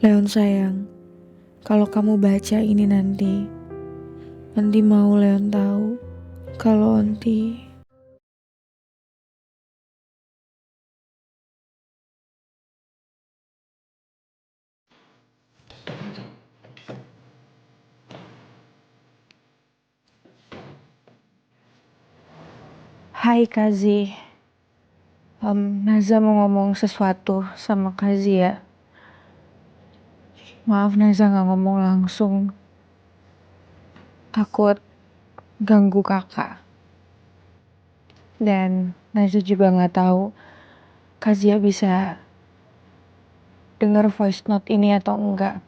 Leon sayang, kalau kamu baca ini nanti mau Leon tahu kalau Onti. Hai Kazi, Naza mau ngomong sesuatu sama Kazi ya. Maaf Naza nggak ngomong langsung, takut ganggu kakak. Dan Naza juga nggak tahu Kazia bisa denger voice note ini atau enggak.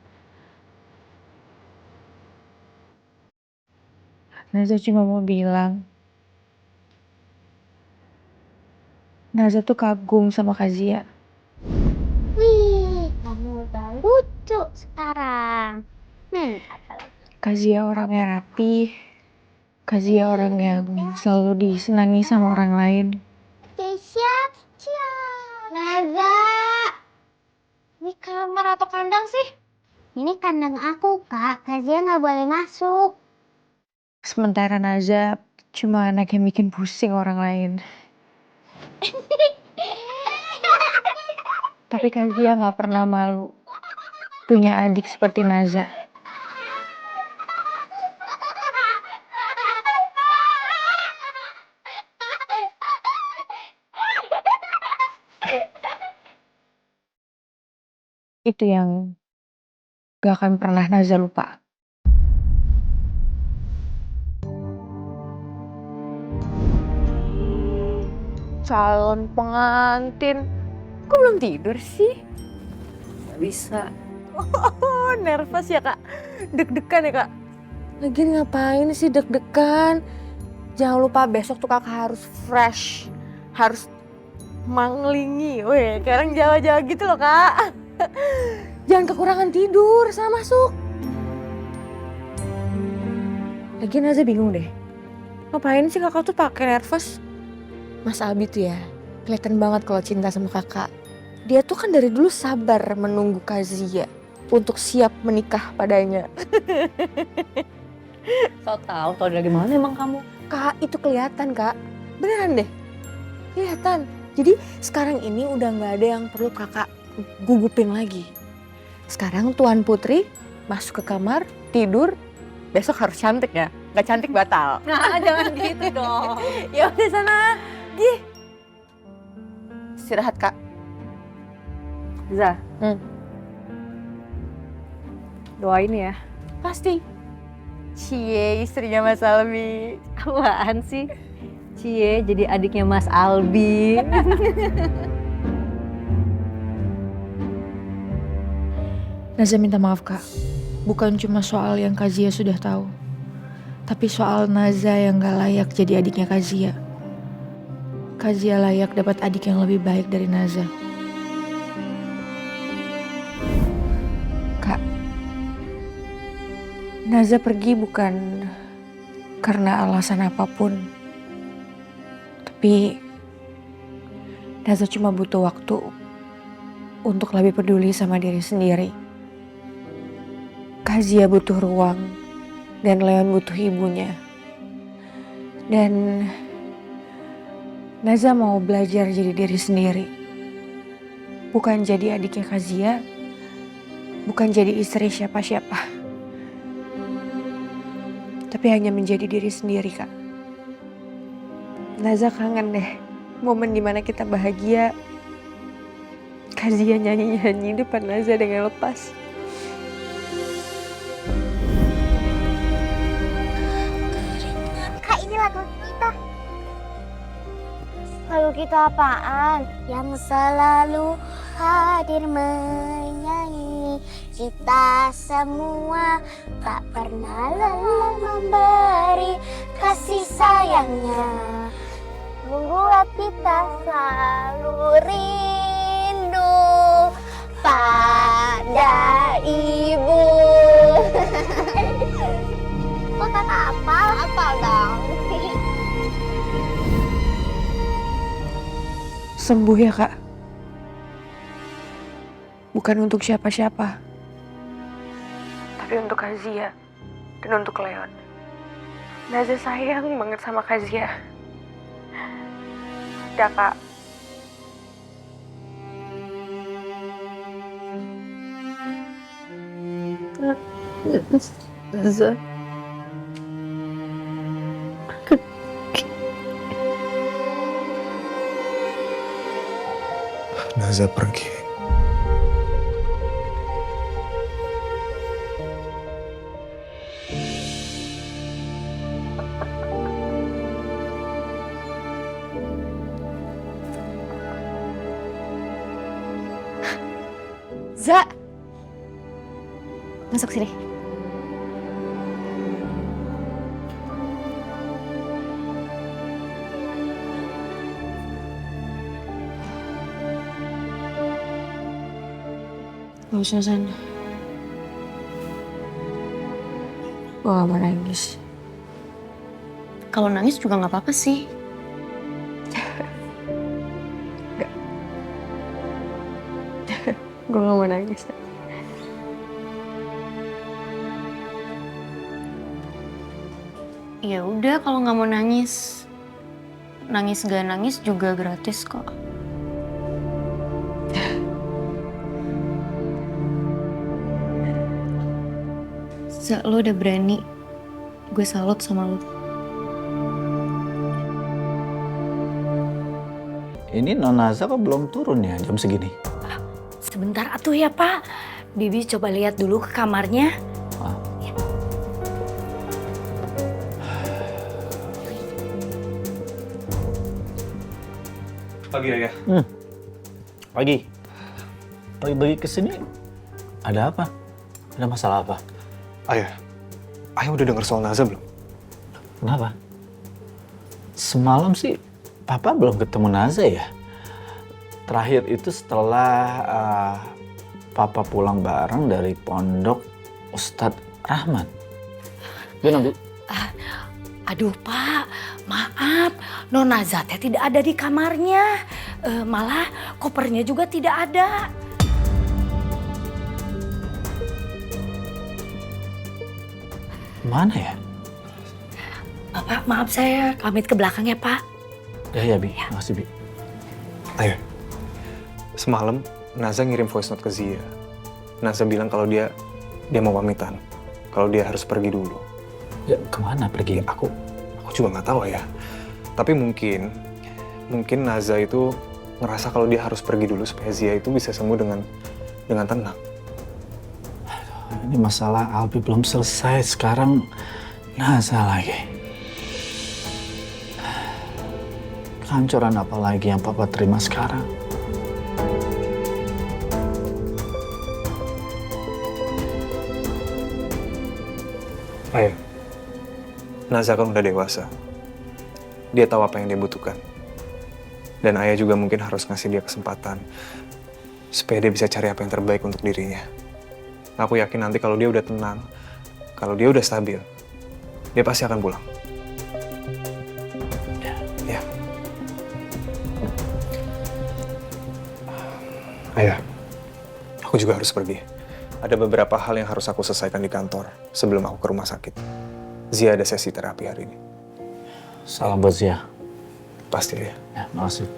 Naza cuma mau bilang, Naza tuh kagum sama Kazia. Wih, kamu udah lucu sekarang. Apalagi Kazia orangnya rapi, Kazia orang yang selalu disenangi sama orang lain. siap. Naza, ini kamar atau kandang sih? Ini kandang aku, Kak. Kazia nggak boleh masuk. Sementara Naza cuma anak yang bikin pusing orang lain. Tapi Kazia nggak pernah malu punya adik seperti Naza. Itu yang gak akan pernah Naza lupa. Calon pengantin. Kok belum tidur sih? Gak bisa. Oh, nervous ya kak? Deg-degan ya kak? Lagian ngapain sih deg-degan? Jangan lupa besok tuh kakak harus fresh. Harus manglingi. Weh, kayak orang Jawa-Jawa gitu loh kak. Jangan kekurangan tidur, sana masuk. Lagian aja bingung deh. Ngapain sih kakak tuh pakai nervous? Mas Abi tuh ya, kelihatan banget kalau cinta sama kakak. Dia tuh kan dari dulu sabar menunggu Kazia untuk siap menikah padanya. So tau dari mana emang kamu? Kak, itu kelihatan kak. Beneran deh, kelihatan. Jadi sekarang ini udah gak ada yang perlu kakak gugupin lagi. Sekarang Tuan Putri masuk ke kamar, tidur, besok harus cantik ya. Gak cantik batal. Nah, jangan gitu dong. Ya udah sana. Gih. Istirahat kak. Za, doain ya. Pasti. Cie, istrinya Mas Albi. Apaan sih? Cie jadi adiknya Mas Albi. Naza minta maaf kak, bukan cuma soal yang Kazia sudah tahu, tapi soal Naza yang gak layak jadi adiknya Kazia. Kazia layak dapat adik yang lebih baik dari Naza. Kak, Naza pergi bukan karena alasan apapun. Tapi Naza cuma butuh waktu untuk lebih peduli sama diri sendiri. Kazia butuh ruang dan Leon butuh ibunya. Dan Naza mau belajar jadi diri sendiri. Bukan jadi adiknya Kazia, bukan jadi istri siapa-siapa. Tapi hanya menjadi diri sendiri, Kak. Naza kangen deh momen dimana kita bahagia. Kazia nyanyi-nyanyi depan Naza dengan lepas. Kak, ini lagu kita. Lagu kita apaan? Yang selalu hadir menyanyi. Kita semua tak pernah lelah memberi kasih sayangnya. Membuat kita selalu rindu pada ibu. Kok kata apa? Apa dong? Sembuh ya, Kak. Bukan untuk siapa-siapa, tapi untuk Kazia dan untuk Leon. Naza sayang banget sama Kazia. Ya Kak. Naza. Naza pergi. Za, masuk sini. Gak usah sana. Gue gak mau nangis. Kalau nangis juga nggak apa-apa sih. Gue gak mau nangis. Ya udah kalau nggak mau nangis. Nangis gak nangis juga gratis kok. Lo udah berani. Gue salut sama lo. Ini Nona Naza kok belum turun ya jam segini? Sebentar atuh ya Pak. Bibi coba lihat dulu ke kamarnya. Ah. Pagi ya. Pagi. Pagi-pagi kesini ada apa? Ada masalah apa? Ayah udah dengar soal Naza belum? Kenapa? Semalam sih Papa belum ketemu Naza ya. Terakhir itu setelah Papa pulang bareng dari pondok Ustadz Rahmat. Gimana Bu? Aduh Pak, maaf. Nona Zate tidak ada di kamarnya. Malah kopernya juga tidak ada. Mana ya? Bapak, maaf saya pamit ke belakang ya Pak. Ya Bi, makasih Bi. Ayah, semalam Naza ngirim voice note ke Zia. Naza bilang kalau dia mau pamitan. Kalau dia harus pergi dulu. Ya kemana pergi? Aku juga nggak tahu ya. Tapi mungkin Naza itu ngerasa kalau dia harus pergi dulu supaya Zia itu bisa sembuh dengan tenang. Ini masalah Albi belum selesai, sekarang Naza lagi. Kehancuran apa lagi yang Papa terima sekarang? Ayah, Naza kan udah dewasa. Dia tahu apa yang dia butuhkan. Dan ayah juga mungkin harus ngasih dia kesempatan supaya dia bisa cari apa yang terbaik untuk dirinya. Aku yakin nanti kalau dia udah tenang, kalau dia udah stabil, dia pasti akan pulang. Ya. Ayah, aku juga harus pergi. Ada beberapa hal yang harus aku selesaikan di kantor sebelum aku ke rumah sakit. Zia ada sesi terapi hari ini. Salam buat Zia. Pasti ya. Ya, makasih.